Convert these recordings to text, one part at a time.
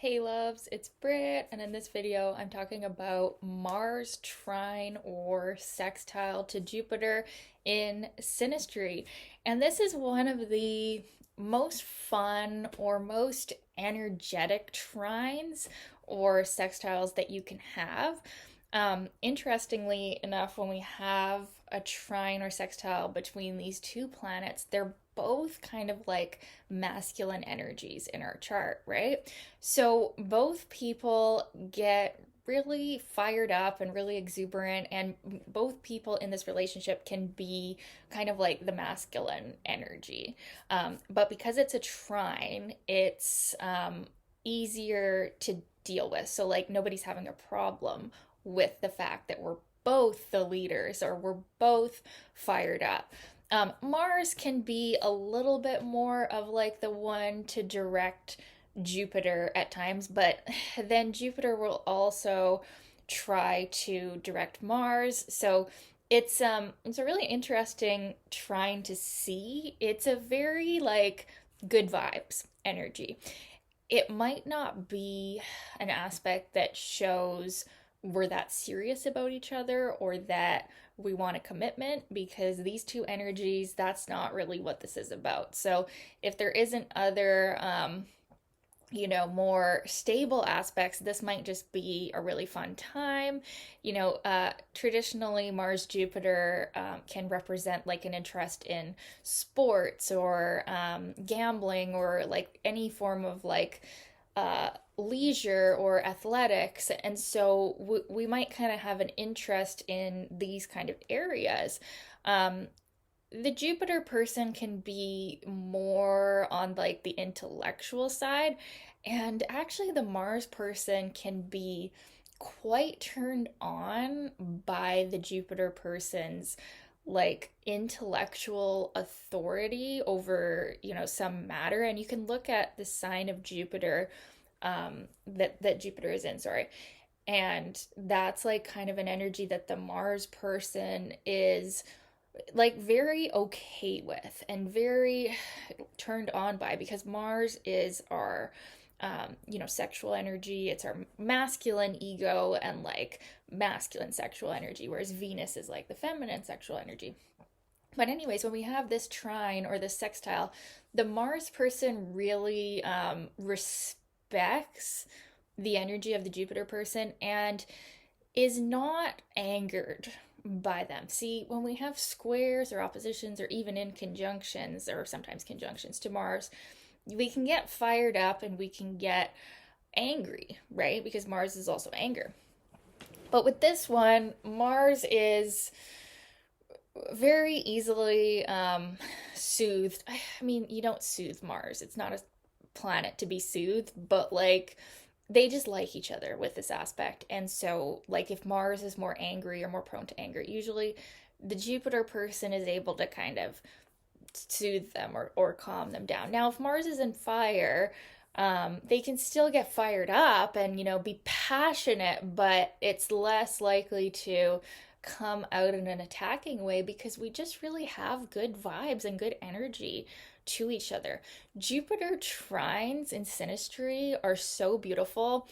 Hey loves, it's Britt, and in this video I'm talking about Mars trine or sextile to Jupiter in Synastry. And this is one of the most fun or most energetic trines or sextiles that you can have. Interestingly enough, when we have a trine or sextile between these two planets, they're both kind of like masculine energies in our chart, right? So both people get really fired up and really exuberant, and both people in this relationship can be kind of like the masculine energy. But because it's a trine, it's easier to deal with. So, like, nobody's having a problem with the fact that we're both the leaders or we're both fired up. Mars can be a little bit more of like the one to direct Jupiter at times, but then Jupiter will also try to direct Mars. So it's a really interesting trying to see. It's a very like good vibes energy. It might not be an aspect that shows we're that serious about each other or that we want a commitment, because these two energies, that's not really what this is about. So if there isn't other more stable aspects, this might just be a really fun time. Traditionally, Mars Jupiter can represent like an interest in sports or gambling or like any form of like leisure or athletics. And so we might kind of have an interest in these kind of areas. The Jupiter person can be more on like the intellectual side, and actually the Mars person can be quite turned on by the Jupiter person's like intellectual authority over, some matter. And you can look at the sign of Jupiter that Jupiter is in, sorry. And that's like kind of an energy that the Mars person is like very okay with and very turned on by, because Mars is our sexual energy. It's our masculine ego and like masculine sexual energy, whereas Venus is like the feminine sexual energy. But anyways, when we have this trine or this sextile, the Mars person really respects the energy of the Jupiter person and is not angered by them. See, when we have squares or oppositions or even in conjunctions or sometimes conjunctions to Mars, we can get fired up and we can get angry, right? Because Mars is also anger. But with this one, Mars is very easily soothed. I mean, you don't soothe Mars. It's not a planet to be soothed, but like they just like each other with this aspect. And so, like, if Mars is more angry or more prone to anger, usually the Jupiter person is able to kind of soothe them or calm them down. Now, if Mars is in fire, they can still get fired up and, be passionate, but it's less likely to come out in an attacking way because we just really have good vibes and good energy to each other. Jupiter trines in Synastry are so beautiful.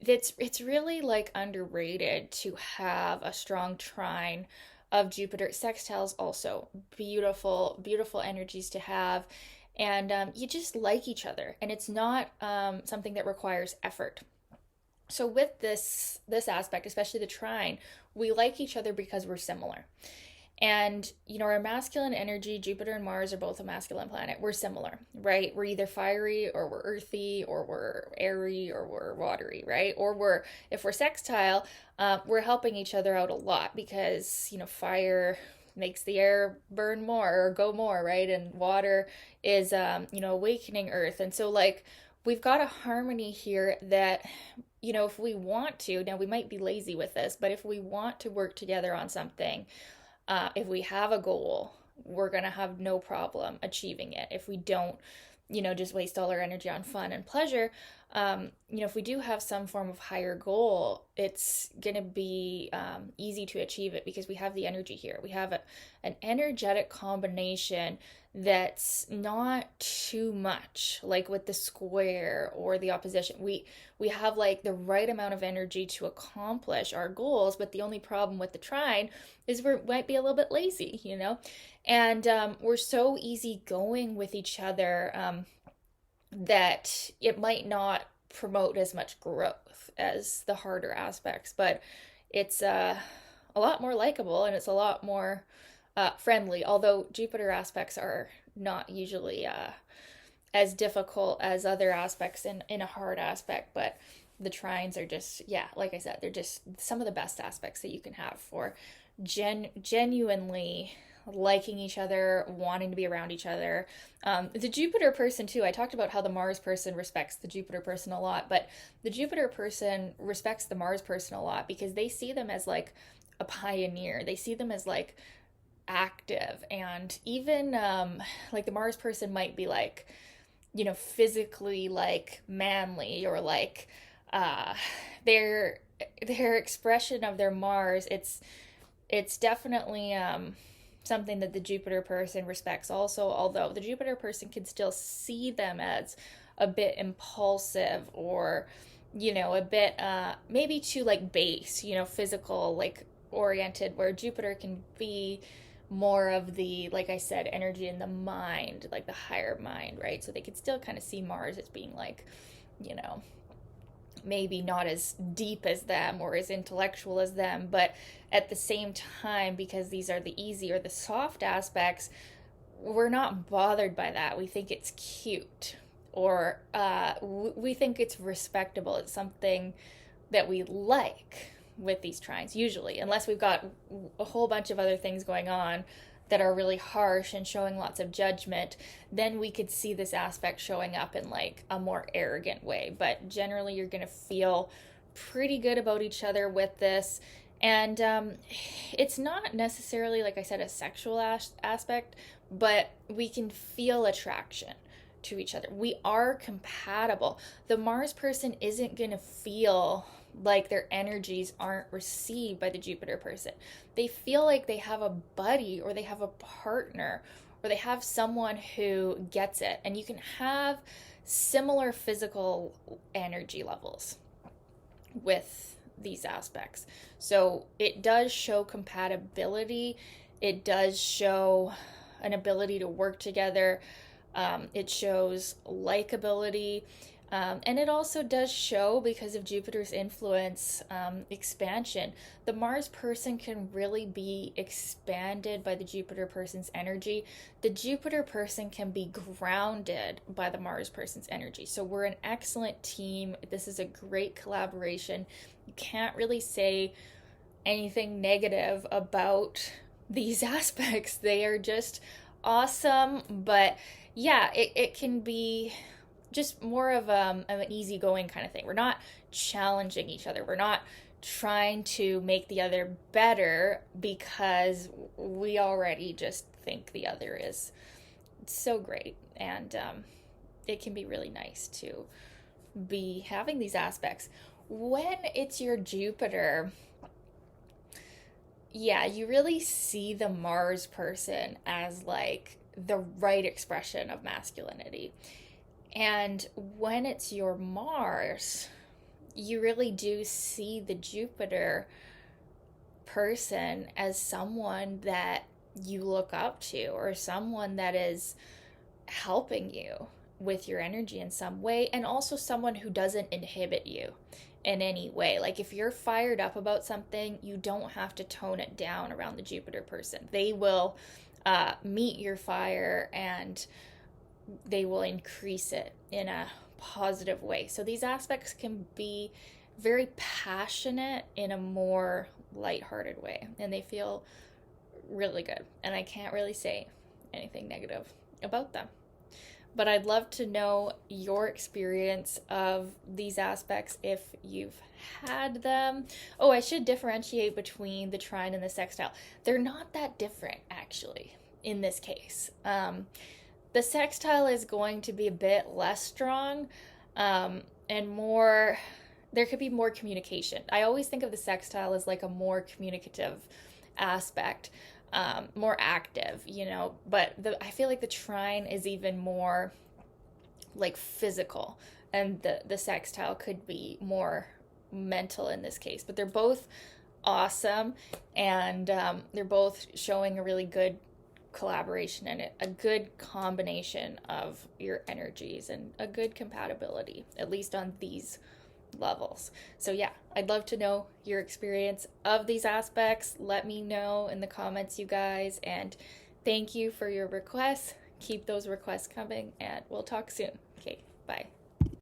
It's really like underrated to have a strong trine of Jupiter. Sextiles also beautiful, beautiful energies to have, and you just like each other, and it's not something that requires effort. So with this aspect, especially the trine, we like each other because we're similar. And, our masculine energy, Jupiter and Mars are both a masculine planet. We're similar, right? We're either fiery or we're earthy or we're airy or we're watery, right? Or if we're sextile, we're helping each other out a lot because, fire makes the air burn more or go more, right? And water is, awakening earth. And so, like, we've got a harmony here that, if we want to, now we might be lazy with this, but if we want to work together on something, if we have a goal, we're going to have no problem achieving it. If we don't, just waste all our energy on fun and pleasure, if we do have some form of higher goal, it's going to be easy to achieve it because we have the energy here. We have an energetic combination that's not too much, like with the square or the opposition. We have like the right amount of energy to accomplish our goals, but the only problem with the trine is we might be a little bit lazy, you know? And we're so easygoing with each other, that it might not promote as much growth as the harder aspects, but it's a lot more likable, and it's a lot more friendly. Although Jupiter aspects are not usually as difficult as other aspects in a hard aspect, but the trines are just, yeah, like I said, they're just some of the best aspects that you can have for genuinely liking each other, wanting to be around each other. The Jupiter person, too, I talked about how the Mars person respects the Jupiter person a lot, but the Jupiter person respects the Mars person a lot because they see them as like a pioneer. They see them as like active, and even like the Mars person might be like, you know, physically like manly, or like uh their expression of their Mars, it's definitely something that the Jupiter person respects also, although the Jupiter person can still see them as a bit impulsive, or, you know, a bit maybe too like base, you know, physical, like oriented, where Jupiter can be more of the, like I said, energy in the mind, like the higher mind, right? So they could still kind of see Mars as being like, you know, maybe not as deep as them or as intellectual as them, but at the same time, because these are the easy or the soft aspects, we're not bothered by that. We think it's cute, or we think it's respectable. It's something that we like with these trines, usually, unless we've got a whole bunch of other things going on that are really harsh and showing lots of judgment. Then we could see this aspect showing up in like a more arrogant way. But generally, you're going to feel pretty good about each other with this. And it's not necessarily, like I said, a sexual aspect, but we can feel attraction to each other. We are compatible. The Mars person isn't going to feel like their energies aren't received by the Jupiter person. They feel like they have a buddy, or they have a partner, or they have someone who gets it. And you can have similar physical energy levels with these aspects. So it does show compatibility. It does show an ability to work together. It shows likability. And it also does show, because of Jupiter's influence, expansion. The Mars person can really be expanded by the Jupiter person's energy. The Jupiter person can be grounded by the Mars person's energy. So we're an excellent team. This is a great collaboration. You can't really say anything negative about these aspects. They are just awesome. But yeah, it can be just more of an easygoing kind of thing. We're not challenging each other. We're not trying to make the other better because we already just think the other is so great. And it can be really nice to be having these aspects. When it's your Jupiter, yeah, you really see the Mars person as like the right expression of masculinity. And when it's your Mars, you really do see the Jupiter person as someone that you look up to, or someone that is helping you with your energy in some way, and also someone who doesn't inhibit you in any way. Like if you're fired up about something, you don't have to tone it down around the Jupiter person. They will meet your fire, and they will increase it in a positive way. So these aspects can be very passionate in a more lighthearted way, and they feel really good. And I can't really say anything negative about them. But I'd love to know your experience of these aspects if you've had them. Oh, I should differentiate between the trine and the sextile. They're not that different, actually, in this case. The sextile is going to be a bit less strong, and more, there could be more communication. I always think of the sextile as like a more communicative aspect. more active, you know, but I feel like the Trine is even more like physical, and the Sextile could be more mental in this case. But they're both awesome, and they're both showing a really good collaboration and a good combination of your energies and a good compatibility, at least on these levels. So yeah, I'd love to know your experience of these aspects. Let me know in the comments, you guys, and thank you for your requests. Keep those requests coming, and we'll talk soon. Okay, bye.